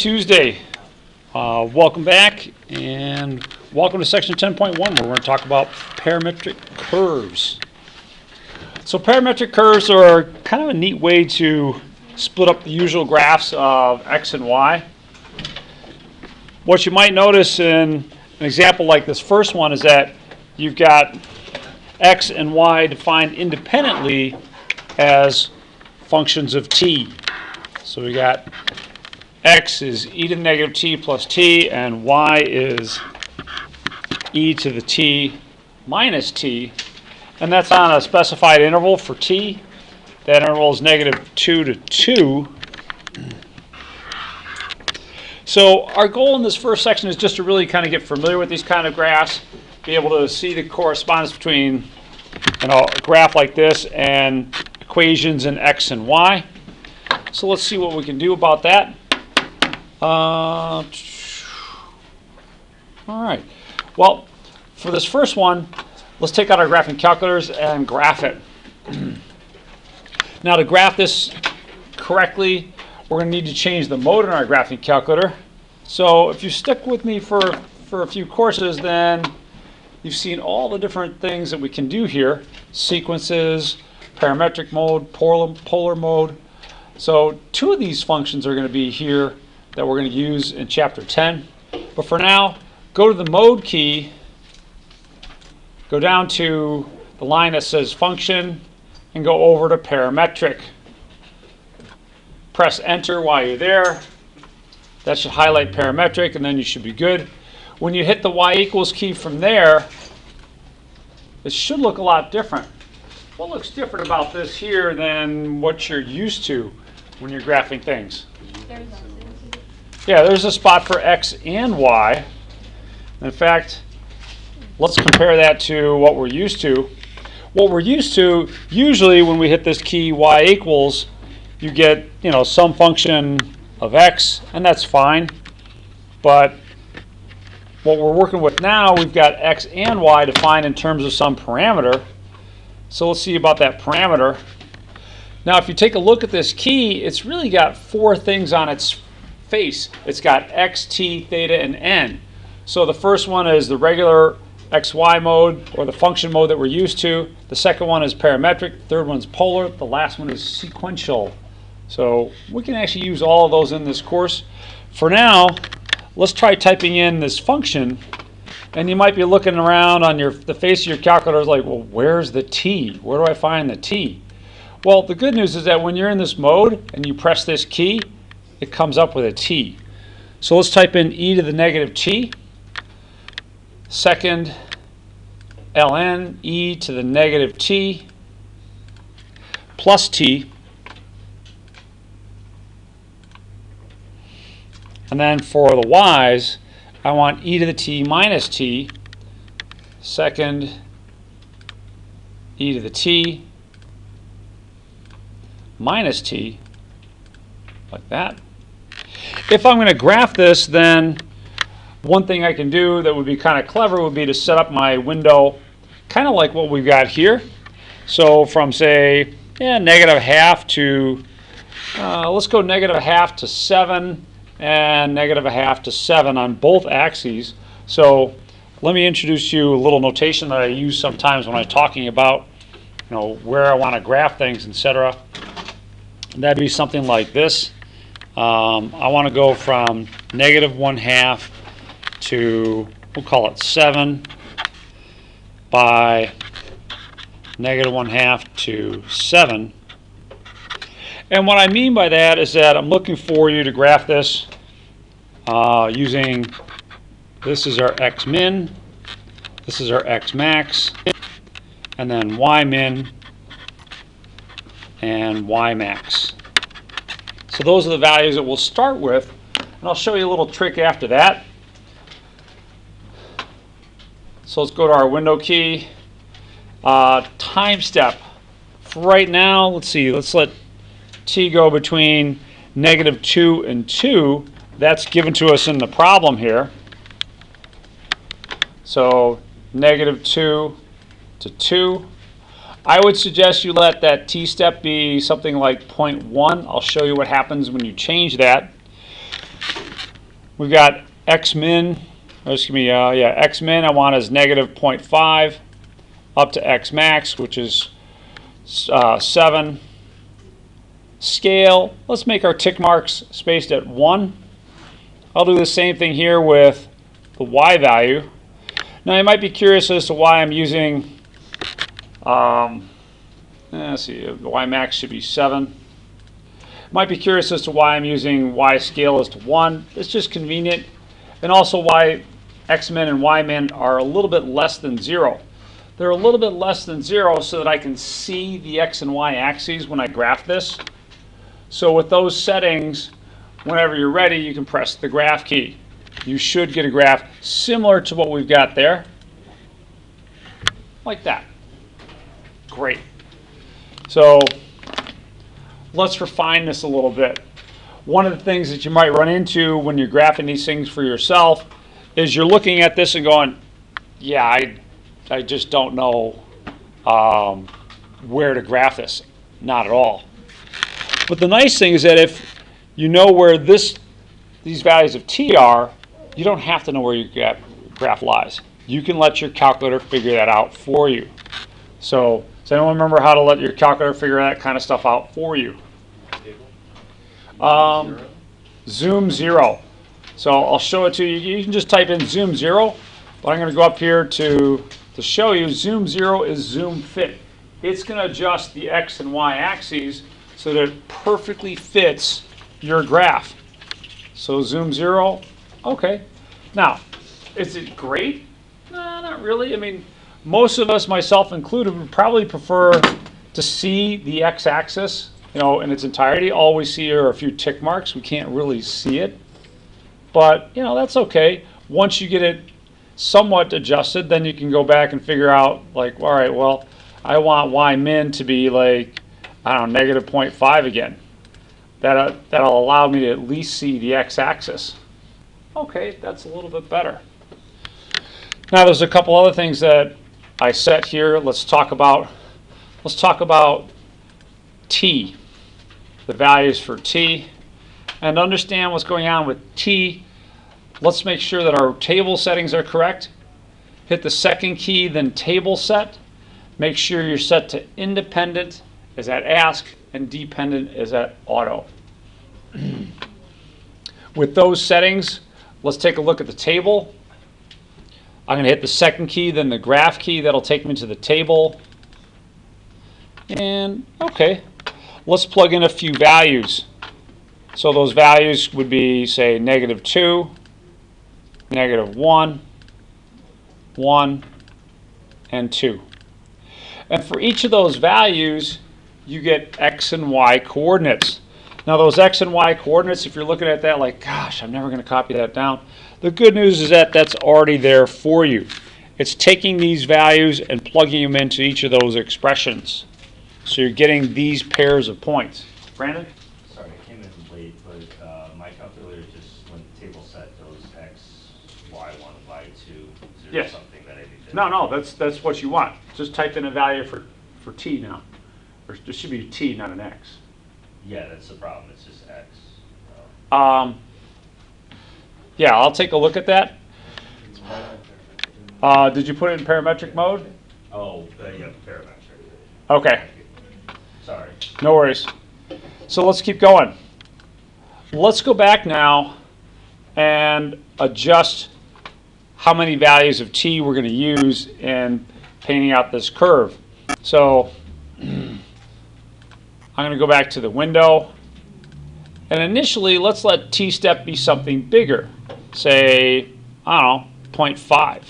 Tuesday. Welcome back and welcome to section 10.1 where we're going to talk about parametric curves. So parametric curves are kind of a neat way to split up the usual graphs of x and y. What you might notice in an example like this first one is that you've got x and y defined independently as functions of t. So we got x is e to the negative t plus t, and y is e to the t minus t. And that's on a specified interval for t. That interval is negative 2 to 2. So our goal in this first section is just to really kind of get familiar with these kind of graphs, be able to see the correspondence between a graph like this and equations in x and y. So let's see what we can do about that. All right. Well, for this first one, let's take out our graphing calculators and graph it. Now, to graph this correctly, we're going to need to change the mode in our graphing calculator. So if you stick with me for a few courses, then you've seen all the different things that we can do here. Sequences, parametric mode, polar mode. So two of these functions are going to be here that we're going to use in chapter 10. But for now, go to the mode key, go down to the line that says function, and go over to parametric. Press enter while you're there. That should highlight parametric, and then you should be good. When you hit the y equals key from there, it should look a lot different. What looks different about this here than what you're used to when you're graphing things? Yeah, there's a spot for x and y. In fact, let's compare that to what we're used to. What we're used to, usually when we hit this key y equals, you get, some function of x, and that's fine. But what we're working with now, we've got x and y defined in terms of some parameter. So let's see about that parameter. Now, if you take a look at this key, it's really got four things on its face. It's got x, t, theta, and n. So the first one is the regular xy mode, or the function mode that we're used to. The second one is parametric. The third one's polar. The last one is sequential. So we can actually use all of those in this course. For now, let's try typing in this function. And you might be looking around on the face of your calculator like, well, where's the t? Where do I find the t? Well, the good news is that when you're in this mode and you press this key, it comes up with a t. So let's type in e to the negative t. Second, ln e to the negative t plus t. And then for the y's, I want e to the t minus t. Second, e to the t minus t, like that. If I'm going to graph this, then one thing I can do that would be kind of clever would be to set up my window kind of like what we've got here. So from, say, negative half to, let's go negative half to 7 and negative a half to 7 on both axes. So let me introduce you a little notation that I use sometimes when I'm talking about where I want to graph things, etc. That'd be something like this. I want to go from negative 1/2 to, we'll call it 7 by negative 1/2 to 7. And what I mean by that is that I'm looking for you to graph this using, this is our x min, this is our x max, and then y min and y max. So those are the values that we'll start with, and I'll show you a little trick after that. So let's go to our window key. Time step. For right now, let's let t go between negative 2 and 2. That's given to us in the problem here. So negative 2 to 2. I would suggest you let that t-step be something like 0.1. I'll show you what happens when you change that. We've got x min, x min I want is negative 0.5 up to x max, which is 7. Scale, let's make our tick marks spaced at 1. I'll do the same thing here with the y value. Now you might be curious as to why I'm using, let's see, the y max should be 7. Might be curious as to why I'm using y scale as to 1. It's just convenient. And also why x min and y min are a little bit less than 0. They're a little bit less than 0 so that I can see the x and y axes when I graph this. So with those settings, whenever you're ready, you can press the graph key. You should get a graph similar to what we've got there. Like that. Great. So let's refine this a little bit. One of the things that you might run into when you're graphing these things for yourself is you're looking at this and going, yeah, I just don't know where to graph this. Not at all. But the nice thing is that if you know where these values of t are, you don't have to know where your graph lies. You can let your calculator figure that out for you. So does anyone remember how to let your calculator figure that kind of stuff out for you? Zoom 0. So I'll show it to you. You can just type in zoom 0, but I'm going to go up here to show you zoom 0 is zoom fit. It's going to adjust the x and y axes so that it perfectly fits your graph. So zoom 0, okay. Now, is it great? No, not really. I mean, most of us, myself included, would probably prefer to see the x-axis, in its entirety. All we see are a few tick marks. We can't really see it. But, that's okay. Once you get it somewhat adjusted, then you can go back and figure out, like, all right, well, I want y min to be like, I don't know, negative 0.5 again. That'll allow me to at least see the x-axis. Okay, that's a little bit better. Now there's a couple other things that I set here. Let's talk about t, the values for t, and understand what's going on with t. Let's make sure that our table settings are correct. Hit the second key, then table set. Make sure you're set to independent is at ask and dependent is at auto. With those settings, let's take a look at the table. I'm going to hit the second key, then the graph key. That'll take me to the table. And okay, let's plug in a few values. So those values would be, say, negative 2, negative 1, 1, and 2. And for each of those values, you get x and y coordinates. Now those x and y coordinates, if you're looking at that like, gosh, I'm never going to copy that down. The good news is that that's already there for you. It's taking these values and plugging them into each of those expressions. So you're getting these pairs of points. Brandon? Sorry, I came in late, but my calculator just, when the table set, those x, y1, y2, is there something that I need to... No, that's what you want. Just type in a value for t now. Or there should be t, not an x. Yeah, that's the problem. It's just x. Yeah, I'll take a look at that. Did you put it in parametric mode? Oh, yeah, parametric. Okay. Sorry. No worries. So let's keep going. Let's go back now and adjust how many values of t we're going to use in painting out this curve. So I'm going to go back to the window. And initially, let's let t-step be something bigger. Say, I don't know, 0.5.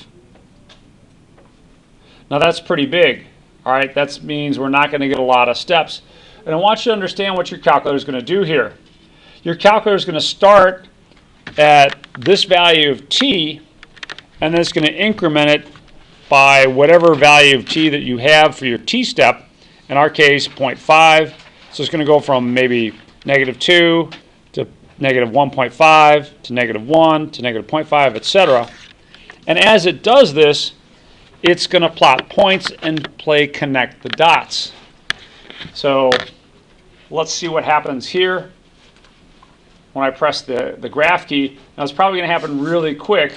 Now that's pretty big. All right, that means we're not going to get a lot of steps. And I want you to understand what your calculator is going to do here. Your calculator is going to start at this value of t, and then it's going to increment it by whatever value of t that you have for your t-step. In our case, 0.5. So it's going to go from maybe negative 2 to negative 1.5 to negative 1 to negative 0.5, etc. And as it does this, it's going to plot points and play connect the dots. So let's see what happens here. when I press the graph key. Now it's probably going to happen really quick,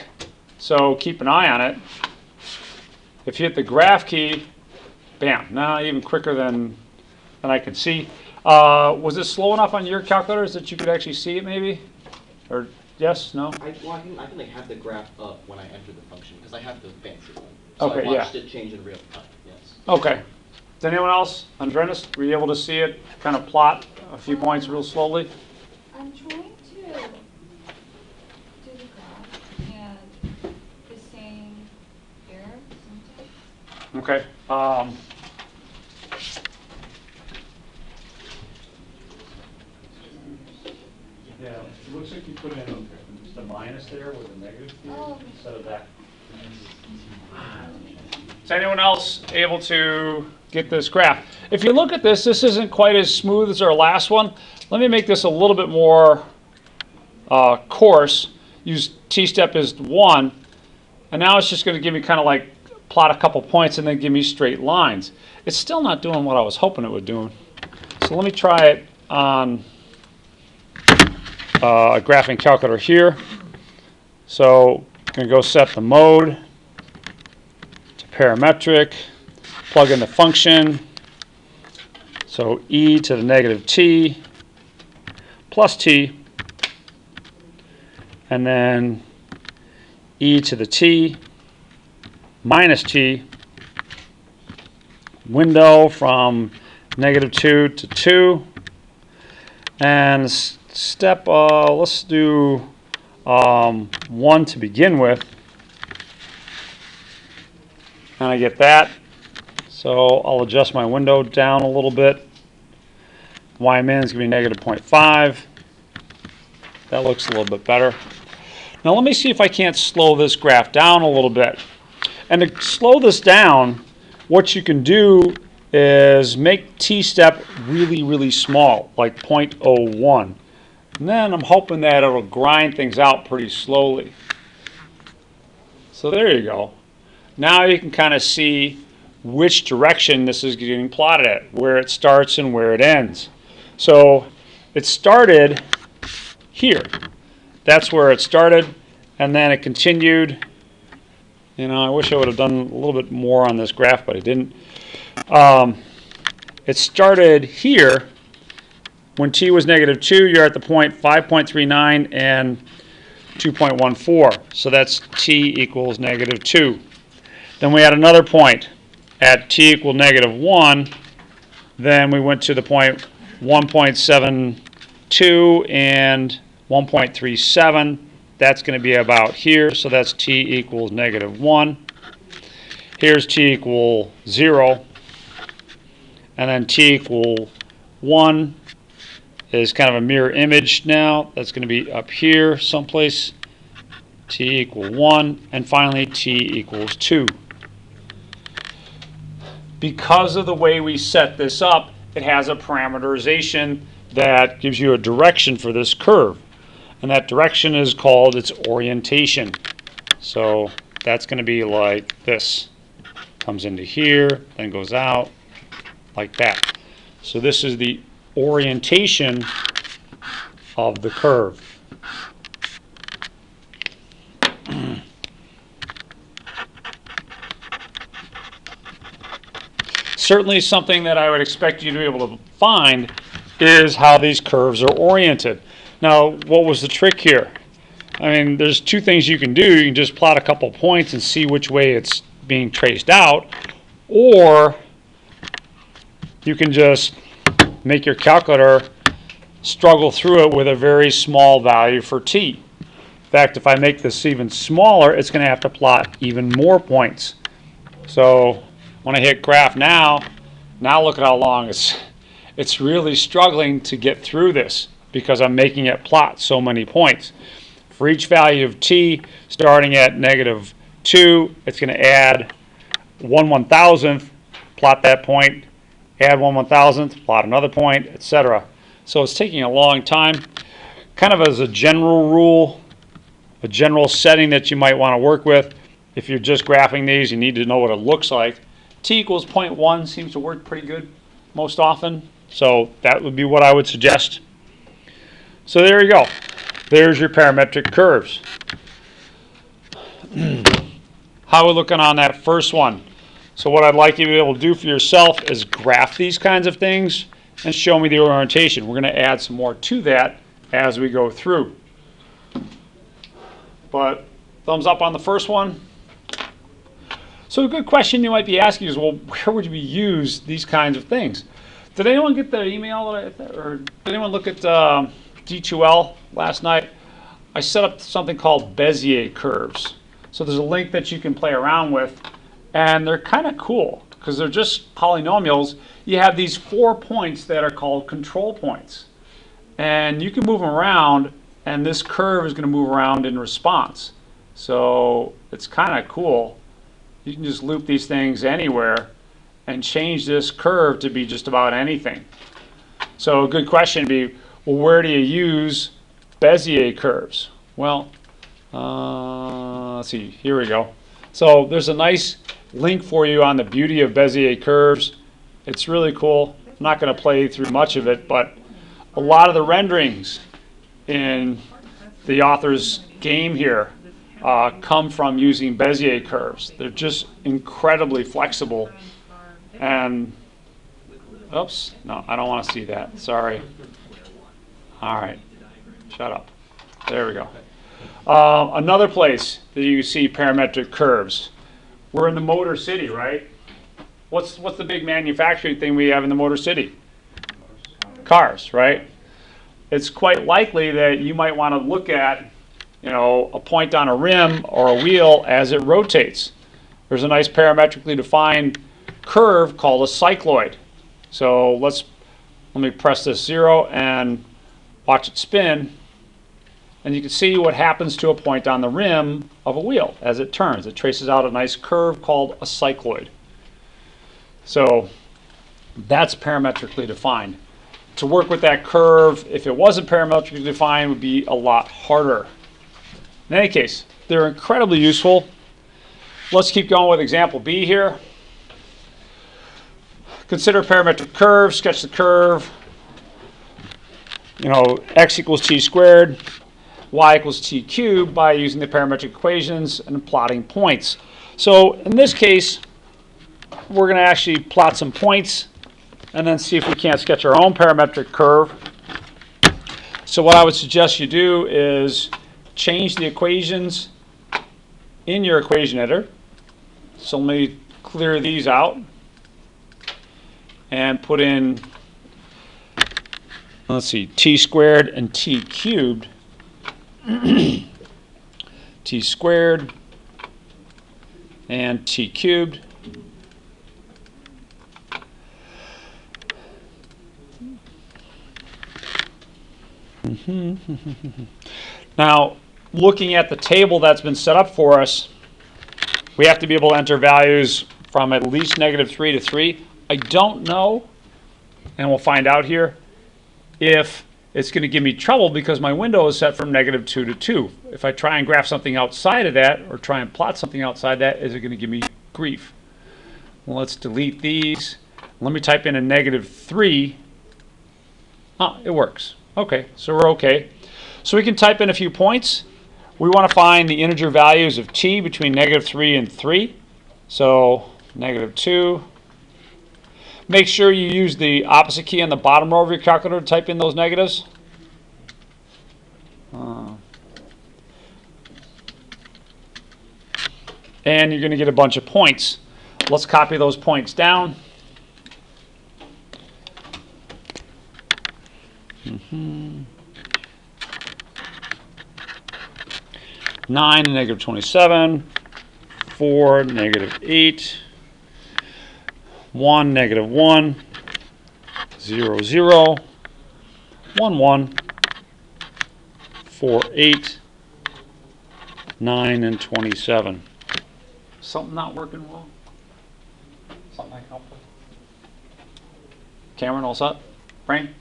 so keep an eye on it. If you hit the graph key, bam, now even quicker than I can see. Was it slow enough on your calculators that you could actually see it maybe? Or yes, no? I can like have the graph up when I enter the function because I have the fancy one. So Okay, I watched yeah. it change in real time. Yes. Okay. Is anyone else? Andreas, were you able to see it kind of plot a few points real slowly? I'm trying to do the graph and the same error sometimes. Okay. Yeah, it looks like you put in just a minus there with a negative instead of that. Is anyone else able to get this graph? If you look at this, this isn't quite as smooth as our last one. Let me make this a little bit more coarse. Use t-step as 1, and now it's just going to give me kind of like plot a couple points and then give me straight lines. It's still not doing what I was hoping it would do. So let me try it on a graphing calculator here. So I'm going to go set the mode to parametric, plug in the function. So e to the negative t plus t, and then e to the t minus t, window from -2 to 2, and step, let's do 1 to begin with, and I get that. So I'll adjust my window down a little bit. Y-min is going to be -0.5. That looks a little bit better. Now let me see if I can't slow this graph down a little bit. And to slow this down, what you can do is make t-step really, really small, like 0.01. And then I'm hoping that it'll grind things out pretty slowly. So there you go. Now you can kind of see which direction this is getting plotted at, where it starts and where it ends. So it started here. That's where it started, and then it continued. You know, I wish I would have done a little bit more on this graph, but I didn't. It started here. When t was -2, you're at the point 5.39 and 2.14. So that's t equals -2. Then we had another point at t equal -1. Then we went to the point 1.72 and 1.37. That's going to be about here. So that's t equals -1. Here's t equal 0. And then t equal 1 is kind of a mirror image now. That's going to be up here someplace. T equal 1. And finally t equals 2. Because of the way we set this up, it has a parameterization that gives you a direction for this curve. And that direction is called its orientation. So that's going to be like this. Comes into here, then goes out, like that. So this is the orientation of the curve. Certainly something that I would expect you to be able to find is how these curves are oriented. Now, what was the trick here? I mean, there's two things you can do. You can just plot a couple points and see which way it's being traced out, or you can just make your calculator struggle through it with a very small value for t. In fact, if I make this even smaller, it's going to have to plot even more points. So when I hit graph now look at how long it's really struggling to get through this because I'm making it plot so many points. For each value of t starting at -2, it's going to add 1/1000th, plot that point, add 1/1000th, plot another point, etc. So it's taking a long time. Kind of as a general rule, a general setting that you might want to work with, if you're just graphing these, you need to know what it looks like. T equals 0.1 seems to work pretty good most often, so that would be what I would suggest. So there you go. There's your parametric curves. How are we looking on that first one? So what I'd like you to be able to do for yourself is graph these kinds of things and show me the orientation. We're going to add some more to that as we go through. But thumbs up on the first one. So a good question you might be asking is, well, where would we use these kinds of things? Did anyone get the email, or did anyone look at D2L last night? I set up something called Bezier curves. So there's a link that you can play around with, and they're kind of cool because they're just polynomials. You have these 4 points that are called control points, and you can move them around, and this curve is going to move around in response. So it's kind of cool. You can just loop these things anywhere and change this curve to be just about anything. So a good question would be, well, where do you use Bezier curves? Well, let's see, here we go. So there's a nice link for you on the beauty of Bezier curves. It's really cool. I'm not going to play through much of it, but a lot of the renderings in the author's game here come from using Bezier curves. They're just incredibly flexible. And, oops, no, I don't want to see that. Sorry. All right, shut up. There we go. Another place that you see parametric curves. We're in the Motor City, right? What's the big manufacturing thing we have in the Motor City? Cars, right? It's quite likely that you might want to look at, a point on a rim or a wheel as it rotates. There's a nice parametrically defined curve called a cycloid. So let me press this 0 and watch it spin, and you can see what happens to a point on the rim of a wheel as it turns. It traces out a nice curve called a cycloid. So that's parametrically defined. To work with that curve, if it wasn't parametrically defined, would be a lot harder. In any case, they're incredibly useful. Let's keep going with example B here. Consider a parametric curve, sketch the curve. X equals t squared, y equals t cubed by using the parametric equations and plotting points. So in this case, we're going to actually plot some points and then see if we can't sketch our own parametric curve. So what I would suggest you do is change the equations in your equation editor. So let me clear these out and put in, let's see, t squared and t cubed. T squared and t cubed. Now, looking at the table that's been set up for us, we have to be able to enter values from at least -3 to 3. I don't know, and we'll find out here, if it's going to give me trouble because my window is set from -2 to 2. If I try and graph something outside of that, or try and plot something outside that, is it going to give me grief? Well, let's delete these. Let me type in a -3. Oh, it works. Okay, so we're okay. So we can type in a few points. We want to find the integer values of t between -3 and 3. So -2. Make sure you use the opposite key on the bottom row of your calculator to type in those negatives. And you're going to get a bunch of points. Let's copy those points down. 9 and -27, 4, -8, 1, -1, 0, 0, 1, 1, 4, 8, 9, and 27. Something not working well? Something I can help with? Cameron, all set? Frank?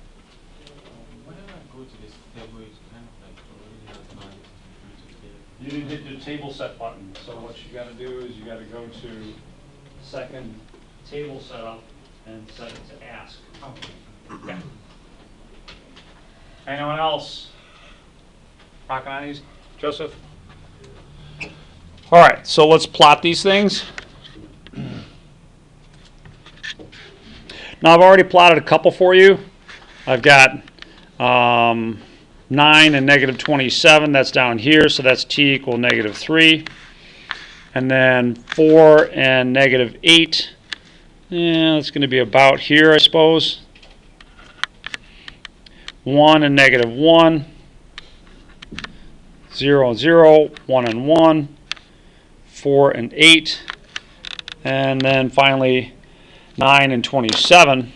Whenever I go to this table, it's kind of like already has values in You didn't hit the table set button, so what you got to do is you got to go to second table setup and set it to ask. Okay. Yeah. Anyone else? Rocking on these, Joseph? All right, so let's plot these things. Now I've already plotted a couple for you. I've got 9 and negative 27, that's down here, so that's t equal negative 3. And then 4 and negative 8, yeah, it's going to be about here, I suppose. 1 and negative 1, 0 and 0, 1 and 1, 4 and 8, and then finally 9 and 27.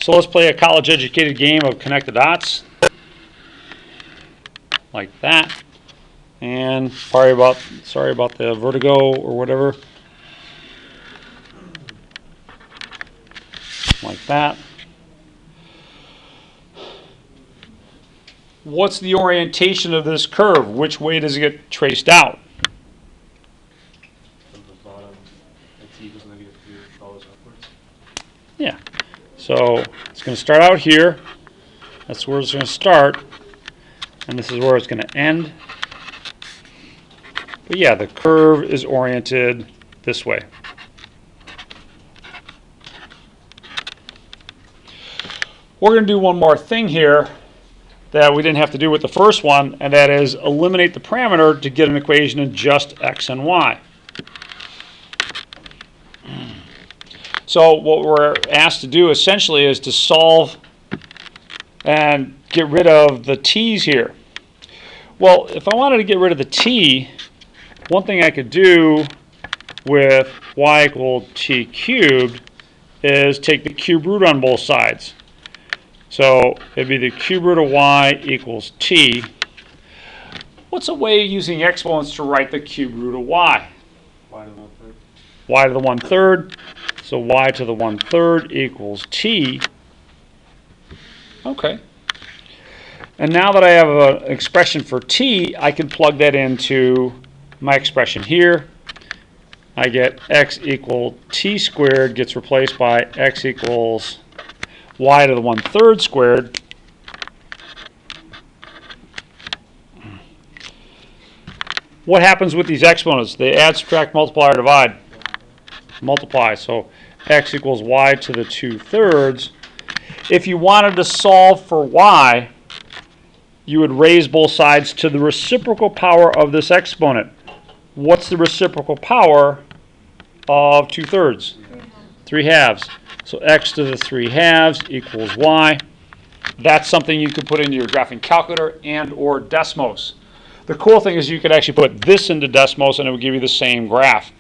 So let's play a college-educated game of connect the dots, like that. And sorry about the vertigo or whatever, like that. What's the orientation of this curve? Which way does it get traced out? From the bottom, at t equals negative 3, it follows upwards. Yeah. So it's going to start out here. That's where it's going to start. And this is where it's going to end. But yeah, the curve is oriented this way. We're going to do one more thing here that we didn't have to do with the first one, and that is eliminate the parameter to get an equation in just x and y. So what we're asked to do essentially is to solve and get rid of the t's here. Well, if I wanted to get rid of the t, one thing I could do with y equal t cubed is take the cube root on both sides. So it'd be the cube root of y equals t. What's a way using exponents to write the cube root of y? Y to the 1/3. Y to the 1/3. So y to the 1/3 equals t. Okay. And now that I have an expression for t, I can plug that into my expression here. I get x equal t squared gets replaced by x equals y to the 1/3 squared. What happens with these exponents? They add, subtract, multiply, or divide. Multiply. So x equals y to the 2/3. If you wanted to solve for y, you would raise both sides to the reciprocal power of this exponent. What's the reciprocal power of 2/3? 3/2. So x to the 3/2 equals y. That's something you could put into your graphing calculator and or Desmos. The cool thing is you could actually put this into Desmos and it would give you the same graph.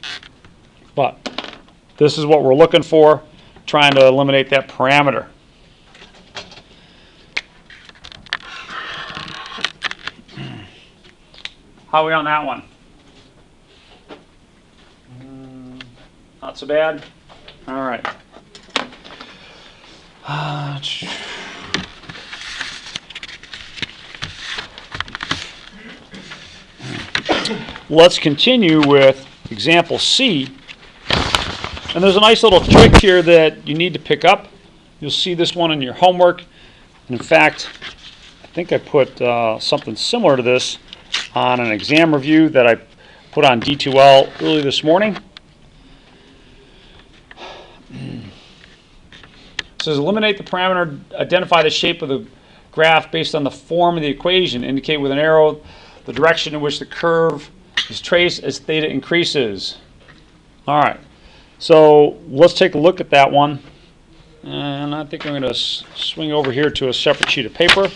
But this is what we're looking for, trying to eliminate that parameter. How are we on that one? Not so bad? All right. Let's continue with example C. And there's a nice little trick here that you need to pick up. You'll see this one in your homework. And in fact, I think I put something similar to this on an exam review that I put on D2L early this morning. It says eliminate the parameter, identify the shape of the graph based on the form of the equation, indicate with an arrow the direction in which the curve is traced as theta increases. All right, so let's take a look at that one. And I think I'm going to swing over here to a separate sheet of paper.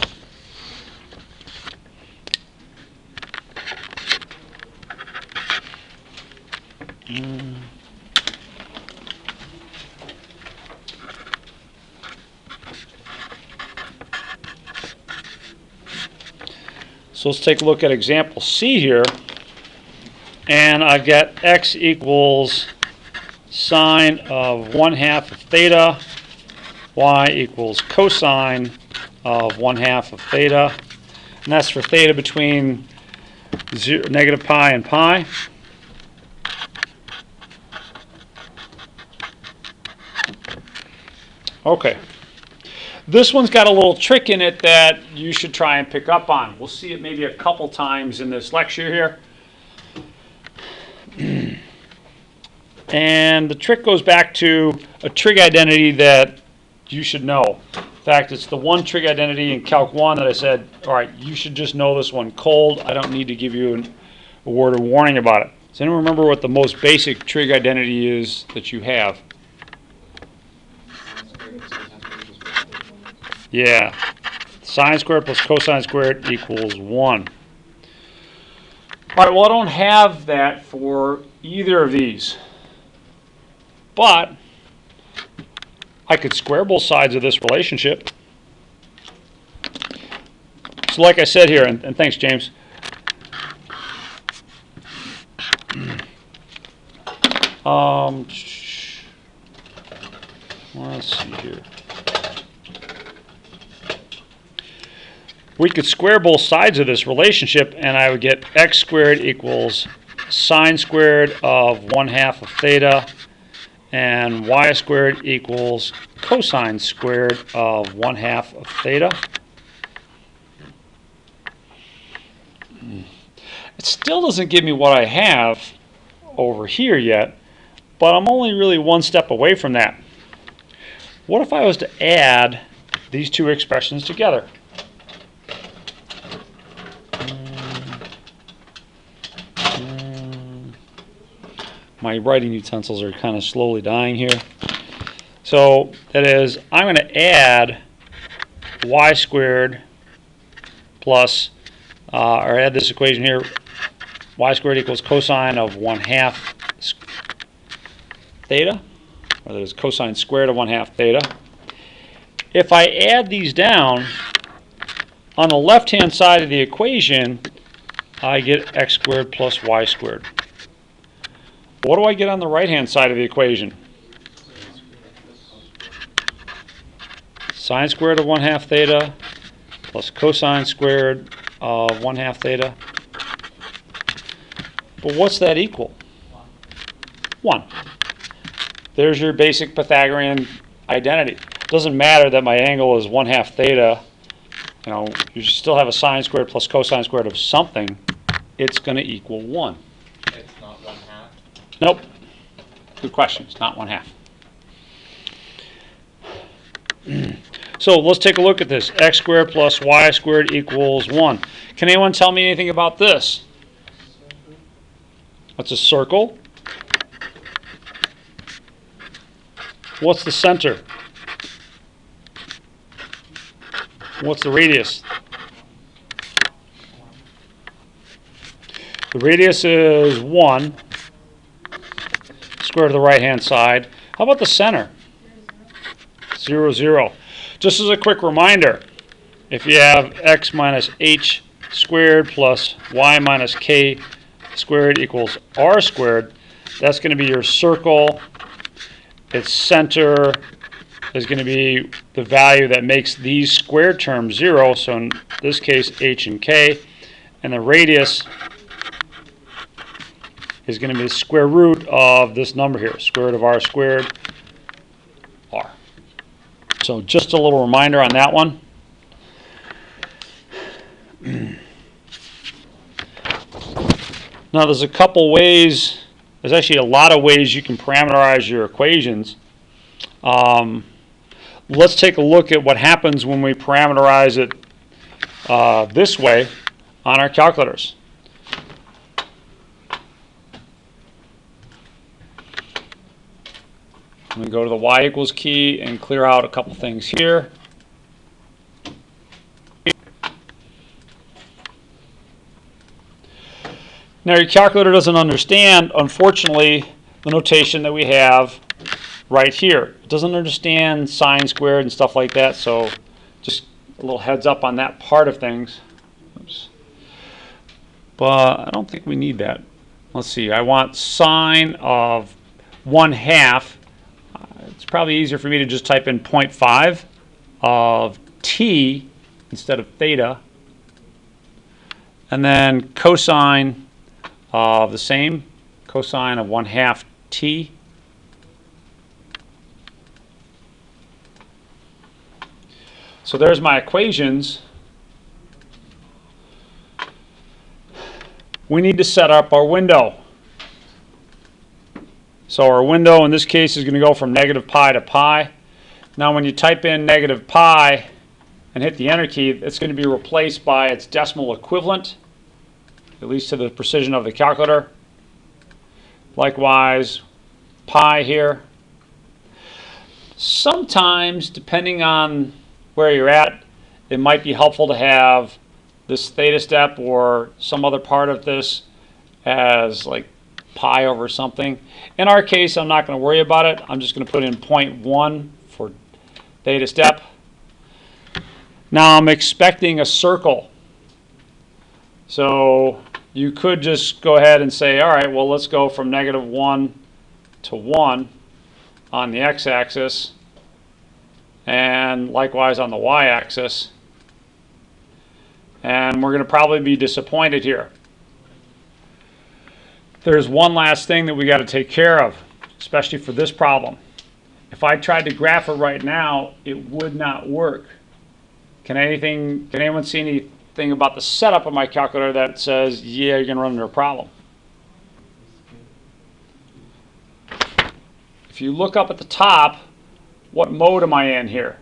So let's take a look at example C here. And I've got x equals sine of 1/2 of theta, y equals cosine of 1/2 of theta. And that's for theta between negative pi and pi. Okay. This one's got a little trick in it that you should try and pick up on. We'll see it maybe a couple times in this lecture here. And the trick goes back to a trig identity that you should know. In fact, it's the one trig identity in Calc 1 that I said, all right, you should just know this one cold. I don't need to give you a word of warning about it. Does anyone remember what the most basic trig identity is that you have? Yeah. Sine squared plus cosine squared equals 1. All right, well, I don't have that for either of these. But I could square both sides of this relationship. So like I said here, and thanks, James. Let's see here. We could square both sides of this relationship, and I would get x squared equals sine squared of 1/2 of theta, and y squared equals cosine squared of 1/2 of theta. It still doesn't give me what I have over here yet, but I'm only really one step away from that. What if I was to add these two expressions together? My writing utensils are kind of slowly dying here. So that is, I'm going to add y squared plus, or add this equation here, y squared equals cosine of 1/2 theta, or that is cosine squared of 1/2 theta. If I add these down, on the left-hand side of the equation, I get x squared plus y squared. What do I get on the right-hand side of the equation? Sine squared of 1/2 theta plus cosine squared of 1/2 theta. But what's that equal? 1. There's your basic Pythagorean identity. It doesn't matter that my angle is 1/2 theta. You know, you still have a sine squared plus cosine squared of something. It's going to equal 1. It's not 1/2. Nope. Good question. It's not 1/2. So let's take a look at this. X squared plus y squared equals 1. Can anyone tell me anything about this? What's a circle? What's the center? What's the radius? The radius is 1. Square to the right-hand side. How about the center? 0, 0. Just as a quick reminder, if you have x minus h squared plus y minus k squared equals r squared, that's going to be your circle. Its center is going to be the value that makes these squared terms 0, so in this case h and k, and the radius is going to be the square root of this number here, square root of r squared, r. So just a little reminder on that one. Now there's a couple ways, there's actually a lot of ways you can parameterize your equations. Let's take a look at what happens when we parameterize it this way on our calculators. I'm going to go to the y equals key and clear out a couple things here. Now your calculator doesn't understand, unfortunately, the notation that we have right here. It doesn't understand sine squared and stuff like that, so just a little heads up on that part of things. Oops. But I don't think we need that. Let's see, I want sine of 1/2. It's probably easier for me to just type in 0.5 of t instead of theta. And then cosine of the same, cosine of 1/2 t. So there's my equations. We need to set up our window. So our window in this case is going to go from negative pi to pi. Now when you type in negative pi and hit the enter key, it's going to be replaced by its decimal equivalent, at least to the precision of the calculator. Likewise, pi here. Sometimes, depending on where you're at, it might be helpful to have this theta step or some other part of this as like pi over something. In our case, I'm not going to worry about it. I'm just going to put in 0.1 for theta step. Now I'm expecting a circle. So you could just go ahead and say, all right, well, let's go from negative 1 to 1 on the x-axis, and likewise on the y-axis. And we're going to probably be disappointed here. There's one last thing that we got to take care of, especially for this problem. If I tried to graph it right now, it would not work. Can anyone see anything about the setup of my calculator that says, yeah, you're going to run into a problem? If you look up at the top, what mode am I in here?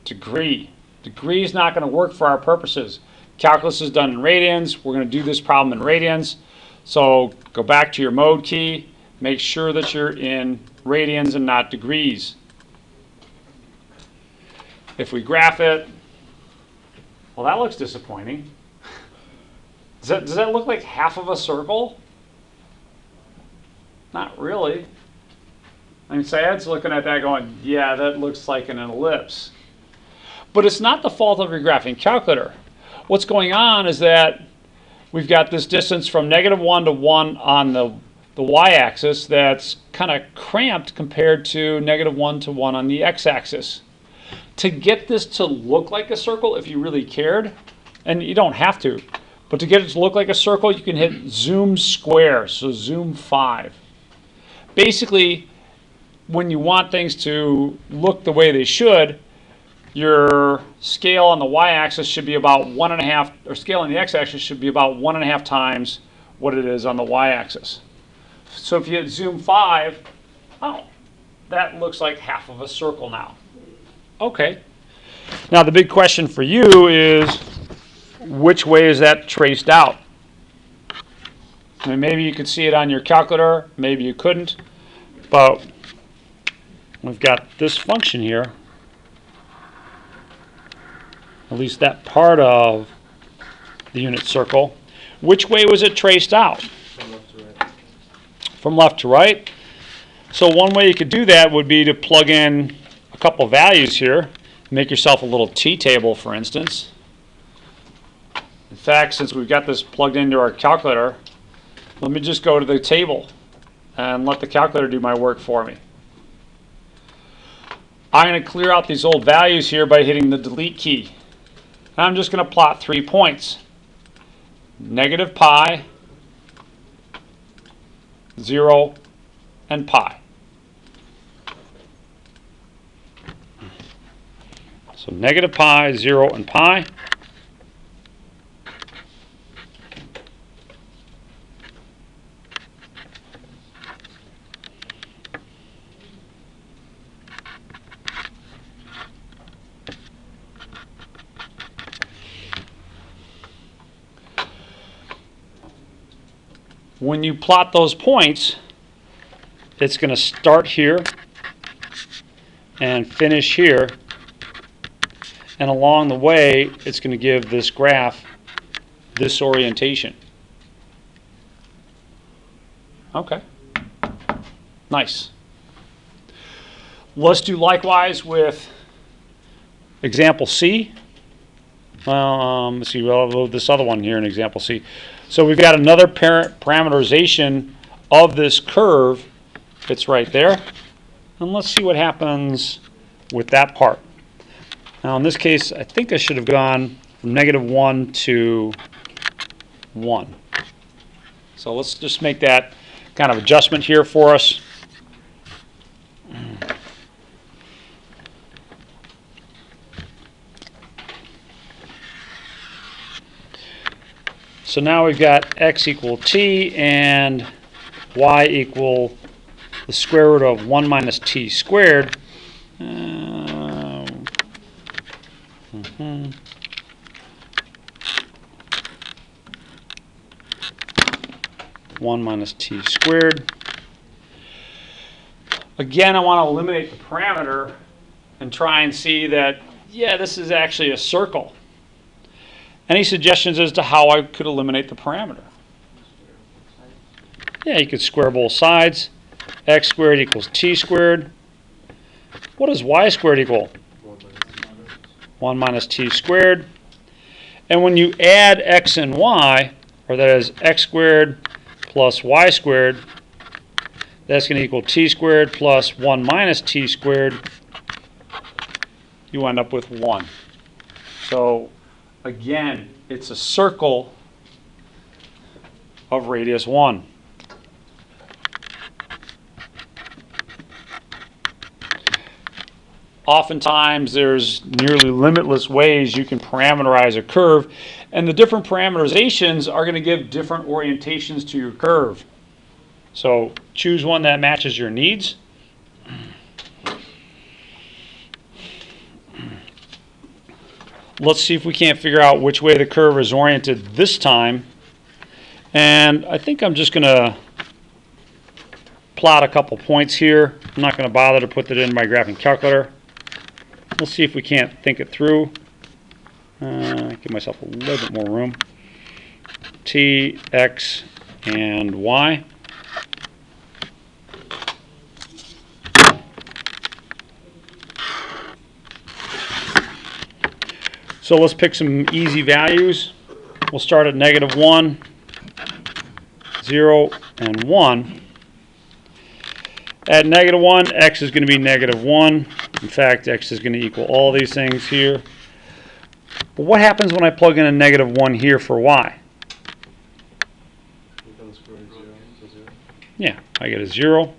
Degree. Degree is not going to work for our purposes. Calculus is done in radians. We're going to do this problem in radians. So go back to your mode key. Make sure that you're in radians and not degrees. If we graph it, well, that looks disappointing. Does that look like half of a circle? Not really. I mean, Syed's looking at that going, yeah, that looks like an ellipse. But it's not the fault of your graphing calculator. What's going on is that we've got this distance from negative 1 to 1 on the y-axis that's kind of cramped compared to negative 1 to 1 on the x-axis. To get this to look like a circle, if you really cared, and you don't have to, but to get it to look like a circle, you can hit zoom square, so zoom 5. Basically, when you want things to look the way they should, your scale on the y-axis should be about 1.5, or scale on the x-axis should be about 1.5 times what it is on the y-axis. So if you hit zoom 5, oh, that looks like half of a circle now. Okay. Now the big question for you is, which way is that traced out? I mean, maybe you could see it on your calculator, maybe you couldn't, but we've got this function here. At least that part of the unit circle. Which way was it traced out? From left to right. From left to right. So one way you could do that would be to plug in a couple values here. Make yourself a little t-table, for instance. In fact, since we've got this plugged into our calculator, let me just go to the table and let the calculator do my work for me. I'm going to clear out these old values here by hitting the delete key. And I'm just going to plot 3 points. Negative pi, 0, and pi. So negative pi, 0, and pi. When you plot those points, it's going to start here and finish here. And along the way, it's going to give this graph this orientation. Okay. Nice. Let's do likewise with example C. Let's see, we'll load this other one here in example C. So we've got another parameterization of this curve. It's right there. And let's see what happens with that part. Now in this case, I think I should have gone from negative 1 to 1. So let's just make that kind of adjustment here for us. So now we've got x equal t and y equal the square root of 1 minus t squared. 1 minus t squared. Again, I want to eliminate the parameter and try and see that, yeah, this is actually a circle. Any suggestions as to how I could eliminate the parameter? Yeah, you could square both sides. X squared equals t squared. What does y squared equal? 1 minus t squared. And when you add x and y, or that is x squared plus y squared, that's going to equal t squared plus 1 minus t squared. You end up with 1. So again, it's a circle of radius 1. Oftentimes, there's nearly limitless ways you can parameterize a curve, and the different parameterizations are going to give different orientations to your curve. So choose one that matches your needs. Let's see if we can't figure out which way the curve is oriented this time. And I think I'm just going to plot a couple points here. I'm not going to bother to put that in my graphing calculator. We'll see if we can't think it through. Give myself a little bit more room. T, X, and Y. So let's pick some easy values. We'll start at -1, 0, and 1. At -1, x is going to be -1. In fact, x is going to equal all these things here. But what happens when I plug in a -1 here for y? Yeah, I get a 0.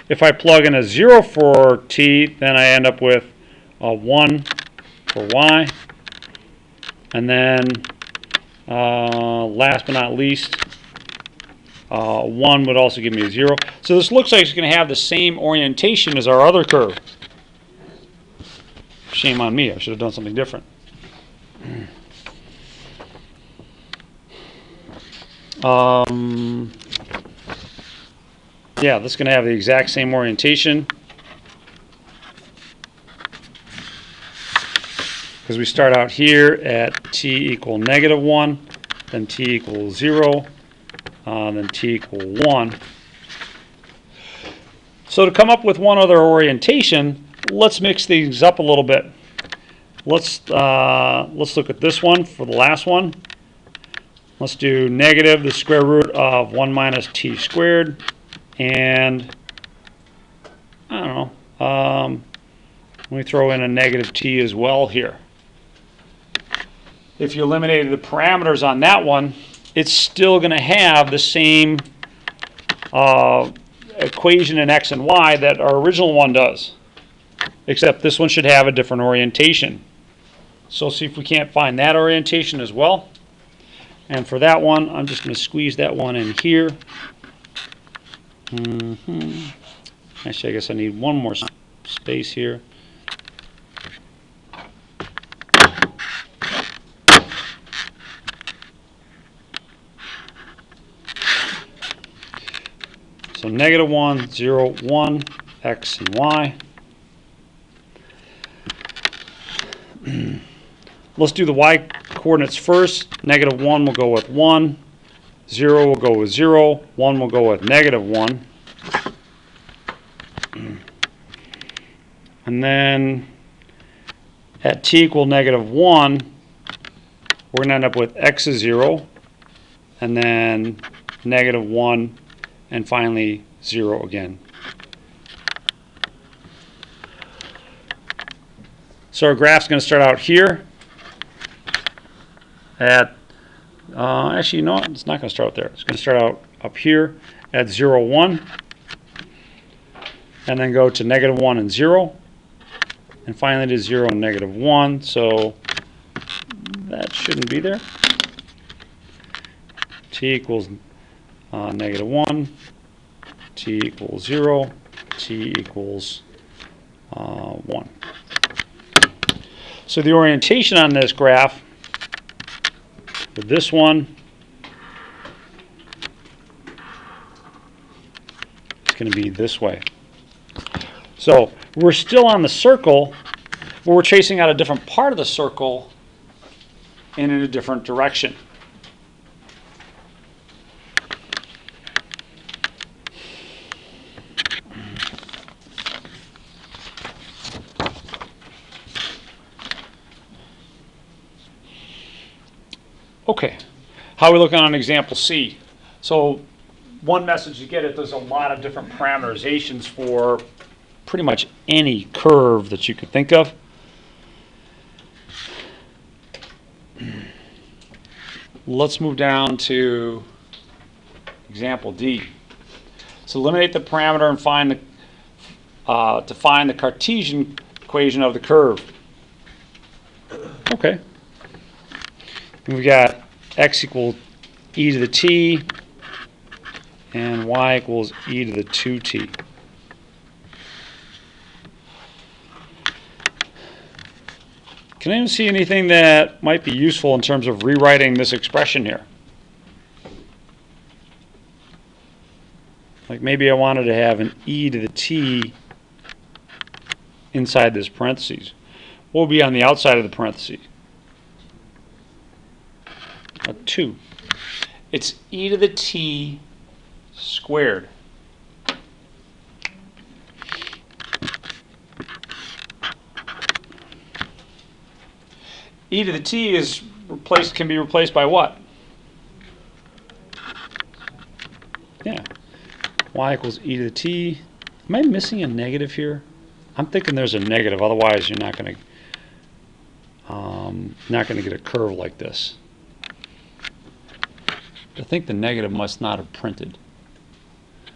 If I plug in a 0 for t, then I end up with a 1 for y. And then, last but not least, 1 would also give me a 0. So this looks like it's going to have the same orientation as our other curve. Shame on me, I should have done something different. Yeah, this is going to have the exact same orientation. Because we start out here at t equal -1, then t equals 0, then t equal 1. So to come up with one other orientation, let's mix things up a little bit. Let's look at this one for the last one. Let's do negative the square root of 1 minus t squared, and I don't know. Let me throw in a negative t as well here. If you eliminated the parameters on that one, it's still going to have the same equation in x and y that our original one does, except this one should have a different orientation. So see if we can't find that orientation as well. And for that one, I'm just going to squeeze that one in here. Actually, I guess I need one more space here. So -1, 0, 1, x and y. Let's do the y coordinates first. -1 will go with 1, 0 will go with 0, 1 will go with -1. And then at t equal -1, we're going to end up with x is 0, and then -1, and finally 0 again. So our graph's going to start out here at, actually, you know what? It's not going to start out there. It's going to start out up here at 0, 1, and then go to -1 and 0, and finally to 0 and -1. So that shouldn't be there. t equals -1, t equals 0, t equals 1. So the orientation on this graph for this one is going to be this way. So we're still on the circle, but we're tracing out a different part of the circle and in a different direction. Okay, how are we looking on example C? So one message to get it, there's a lot of different parameterizations for pretty much any curve that you could think of. Let's move down to example D. So eliminate the parameter and find to find the Cartesian equation of the curve. Okay. We've got x equals e to the t and y equals e to the 2t. Can anyone see anything that might be useful in terms of rewriting this expression here? Like maybe I wanted to have an e to the t inside this parentheses. What would be on the outside of the parentheses? A 2. It's e to the t squared. E to the t is can be replaced by what? Yeah. Y equals e to the t. Am I missing a negative here? I'm thinking there's a negative, otherwise you're not going to get a curve like this. I think the negative must not have printed,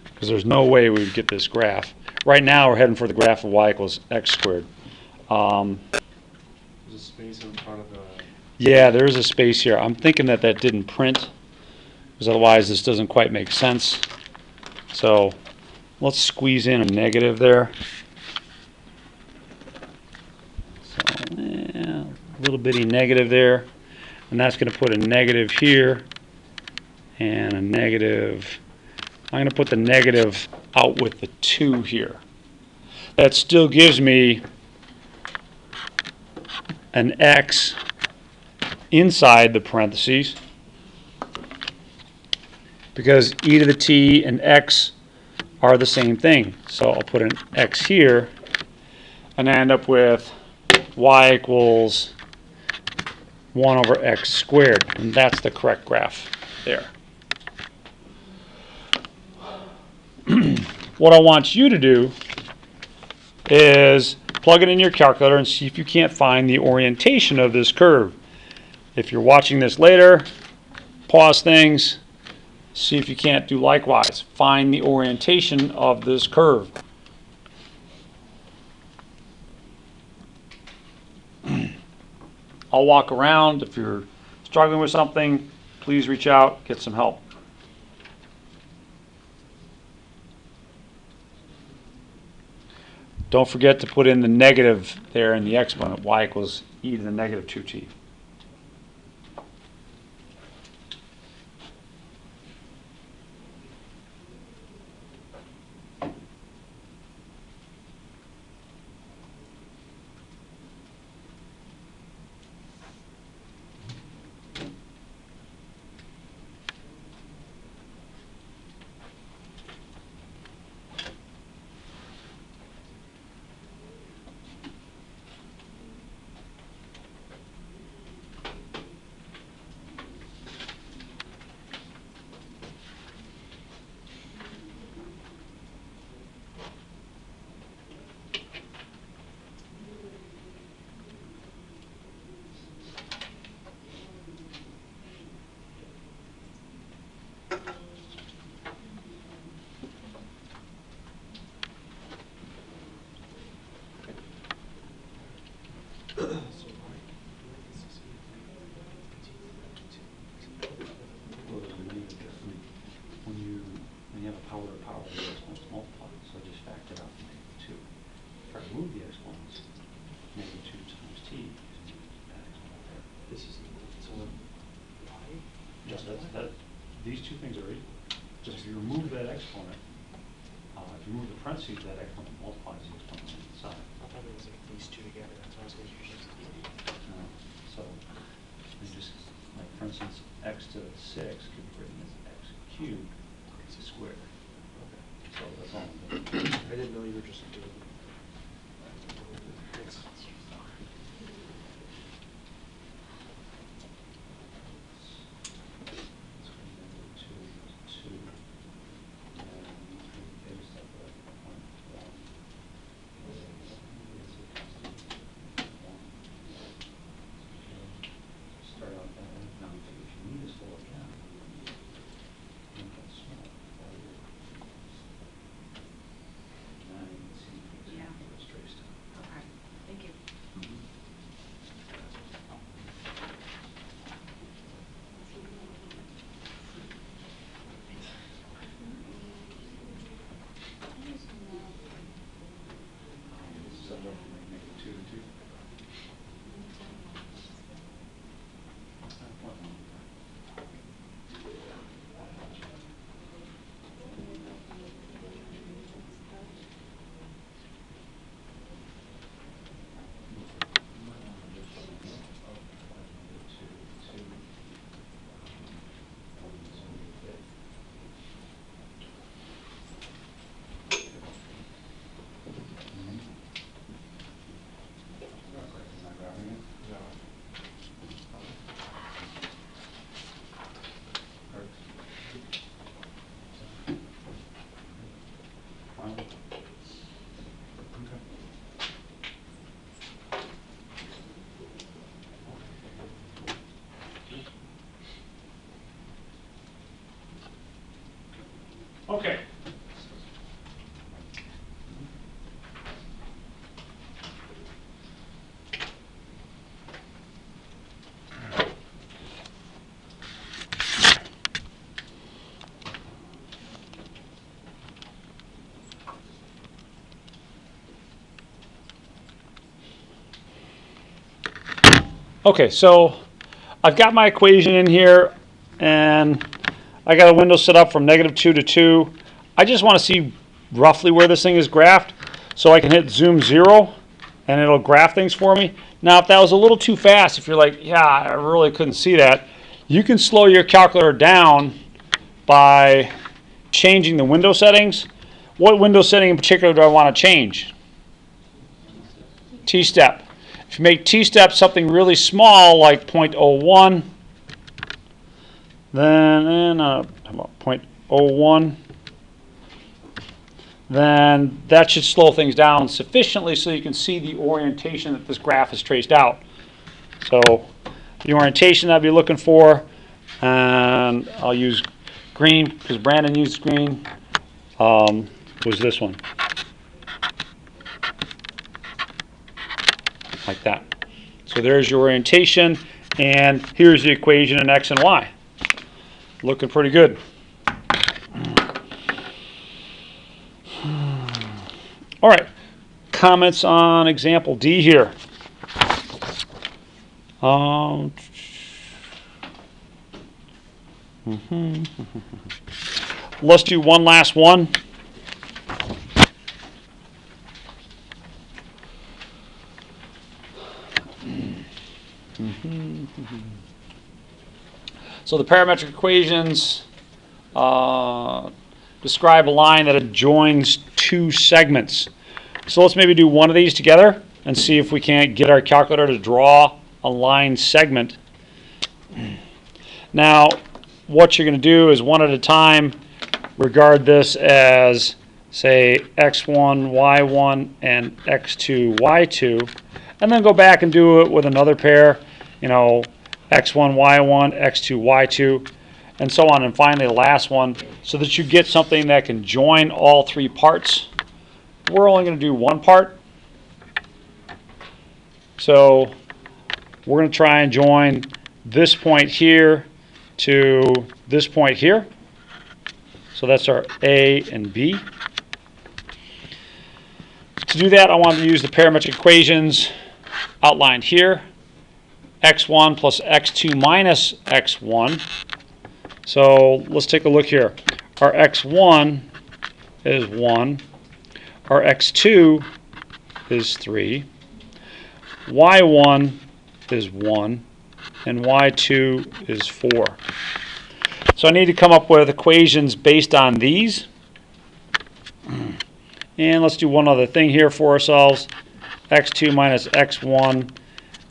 because there's no way we would get this graph. Right now we're heading for the graph of y equals x squared. There's a space in front of the... Yeah, there is a space here. I'm thinking that didn't print, because otherwise this doesn't quite make sense. So let's squeeze in a negative there. So, a little bitty negative there. And that's going to put a negative here and a negative. I'm going to put the negative out with the 2 here. That still gives me an x inside the parentheses, because e to the t and x are the same thing. So I'll put an x here, and I end up with y equals 1 over x squared. And that's the correct graph there. What I want you to do is plug it in your calculator and see if you can't find the orientation of this curve. If you're watching this later, pause things, see if you can't do likewise. Find the orientation of this curve. I'll walk around. If you're struggling with something, please reach out, get some help. Don't forget to put in the negative there in the exponent, y equals e to the negative 2t. these two things are equal. Just if you remove that exponent, if you remove the parentheses, that exponent multiplies the exponent on the side. I thought it was like these two together, that's why I was confused. So, you just, like for instance, x to the 6 could be written as x cubed squared. So that's all. I didn't know you were just doing. Thanks. Start out that way. Now, if you need to slow it down, make that small. Now you can see, for Yeah. example, it's traced out. Okay, thank you. Set it up and make it 2 to 2. Okay. Okay, so I've got my equation in here, and I got a window set up from -2 to 2. I just want to see roughly where this thing is graphed, so I can hit zoom 0, and it'll graph things for me. Now, if that was a little too fast, if you're like, yeah, I really couldn't see that, you can slow your calculator down by changing the window settings. What window setting in particular do I want to change? T-step. If you make T-step something really small, like 0.01, then how about 0.01, then that should slow things down sufficiently so you can see the orientation that this graph is traced out. So the orientation I'd be looking for, and I'll use green because Brandon used green, was this one. Like that. So there's your orientation, and here's the equation in x and y. Looking pretty good. All right, comments on example D here. Let's do one last one. So the parametric equations describe a line that adjoins two segments. So let's maybe do one of these together and see if we can't get our calculator to draw a line segment. Now, what you're going to do is one at a time regard this as, say, x1, y1, and x2, y2, and then go back and do it with another pair, you know, x1, y1, x2, y2, and so on, and finally the last one, so that you get something that can join all three parts. We're only going to do one part. So we're going to try and join this point here to this point here. So that's our A and B. To do that, I want to use the parametric equations outlined here. x1 plus x2 minus x1 So let's take a look here. Our x1 is 1. Our x2 is 3. y1 is 1. And y2 is 4. So I need to come up with equations based on these. And let's do one other thing here for ourselves. x2 minus x1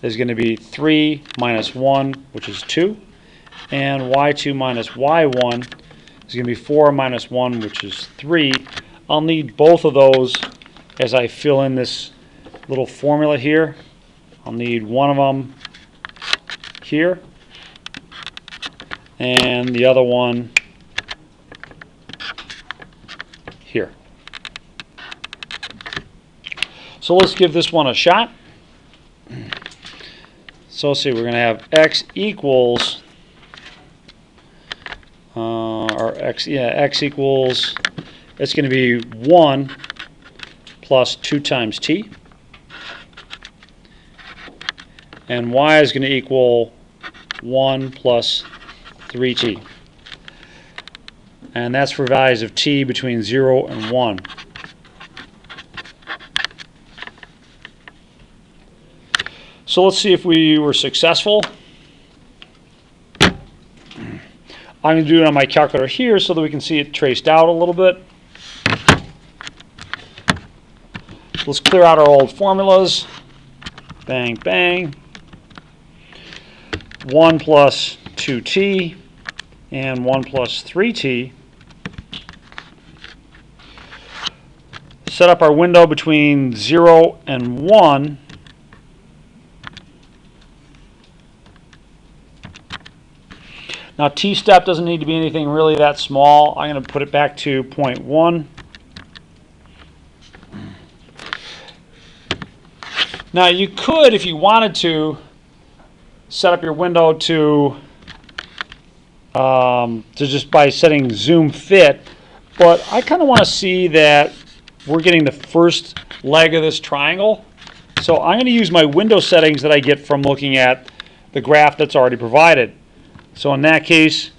is going to be 3 minus 1, which is 2. And y2 minus y1 is going to be 4 minus 1, which is 3. I'll need both of those as I fill in this little formula here. I'll need one of them here and the other one here. So let's give this one a shot. So let's see, we're going to have x equals, x equals, it's going to be 1 plus 2 times t. And y is going to equal 1 plus 3t. And that's for values of t between 0 and 1. So let's see if we were successful. I'm going to do it on my calculator here so that we can see it traced out a little bit. Let's clear out our old formulas. Bang, bang. 1 plus 2t and 1 plus 3t. Set up our window between 0 and 1. Now t-step doesn't need to be anything really that small. I'm going to put it back to 0.1. Now you could, if you wanted to, set up your window to just by setting zoom fit, but I kind of want to see that we're getting the first leg of this triangle. So I'm going to use my window settings that I get from looking at the graph that's already provided. So in that case,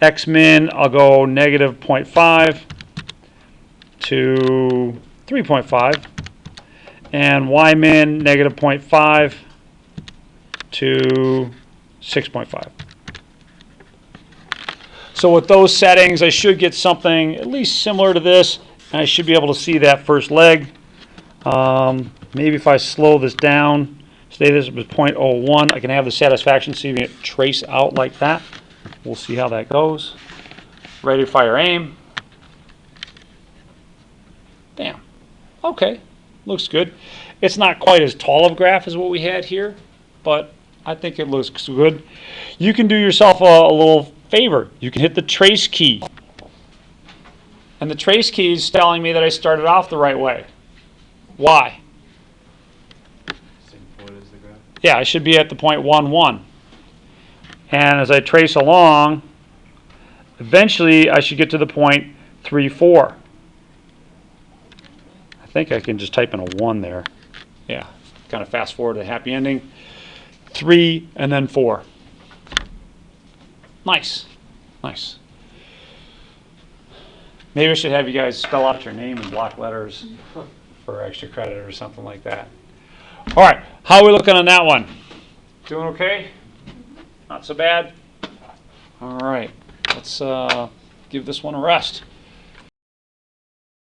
x min, I'll go negative 0.5 to 3.5, and y min, negative 0.5 to 6.5. So with those settings, I should get something at least similar to this, and I should be able to see that first leg. Maybe if I slow this down, say this was 0.01, I can have the satisfaction seeing it trace out like that. We'll see how that goes. Ready, fire, aim. Damn. Okay, looks good. It's not quite as tall of a graph as what we had here, but I think it looks good. You can do yourself a little favor. You can hit the trace key. And the trace key is telling me that I started off the right way. Why? Same point as the graph. Yeah, I should be at the 0.11. And as I trace along, eventually I should get to the 0.34. I think I can just type in a 1 there. Yeah, kind of fast forward to the happy ending. 3 and then 4. Nice. Nice. Maybe I should have you guys spell out your name in block letters for extra credit or something like that. All right, how are we looking on that one? Doing okay? Not so bad? All right, let's give this one a rest.